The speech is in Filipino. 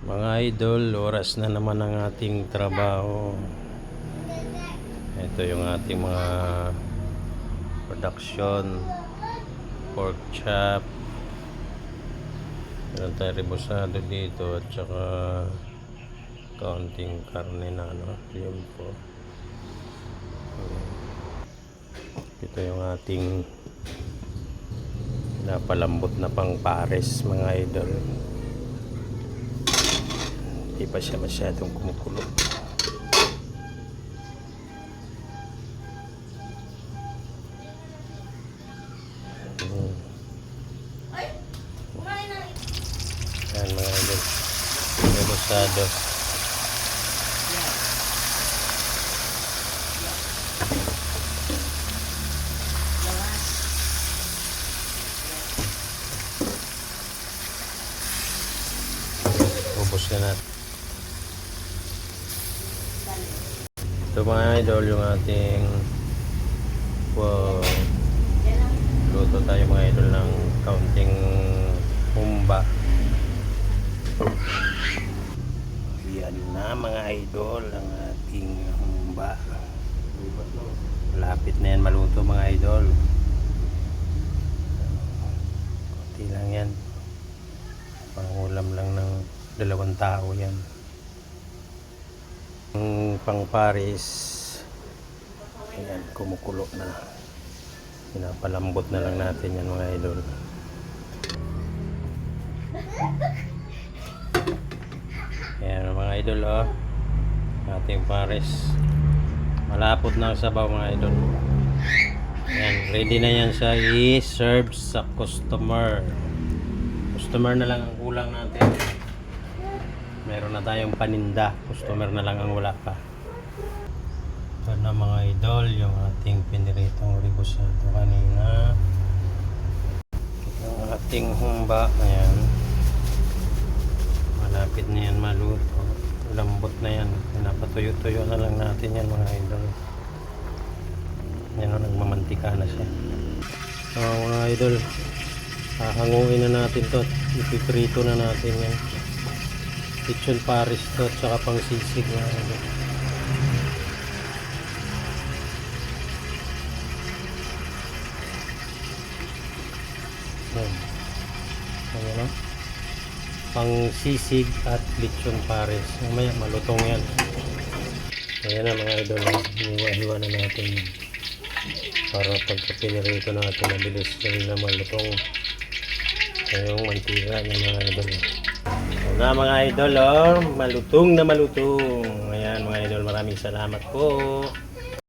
Mga idol, oras na naman ang ating trabaho. Ito yung ating mga production. Pork chop. Meron tayong rebusado dito at saka kaunting karne na yun po. Ito yung ating napalambot na pang pares, mga idol. Hindi pa siya masyadong kumukulo. Yan mga idol, rebusado. Ubos na natin. Ito mga idol, yung ating luto tayo mga idol ng kaunting humba. Yan na mga idol ang ating humba. Lapit na yan maluto mga idol. Kunti lang yan, pangulam lang ng 2 tao yan. Pang paris, ayan, kumukulo na. Pinapalambot na lang natin yan mga idol. Ayan mga idol, ating pares malapot na ang sabaw mga idol. Ayan, ready na yan siya i-serve sa customer na lang ang kulang natin. Meron na tayong paninda, customer na lang ang wala pa. Ito na mga idol, yung ating piniritong rebusado kanina. Yung ating humba, ayan, malapit na yan maluto. Lambot na yan, pinapatuyo-tuyo na lang natin yan mga idol. Yan o, nagmamantika na siya. So mga idol, hahanguin na natin to, ipiprito na natin yan. Lechon pares to at saka pang sisig na pang sisig at lechon pares. Mamaya malutong yan. Ayan na mga idol, hiwa-hiwa na natin para pagka pinirito natin mabilis na malutong yung mantika ng mga idol. Na mga idol, malutong na malutong. Ayan mga idol, maraming salamat po.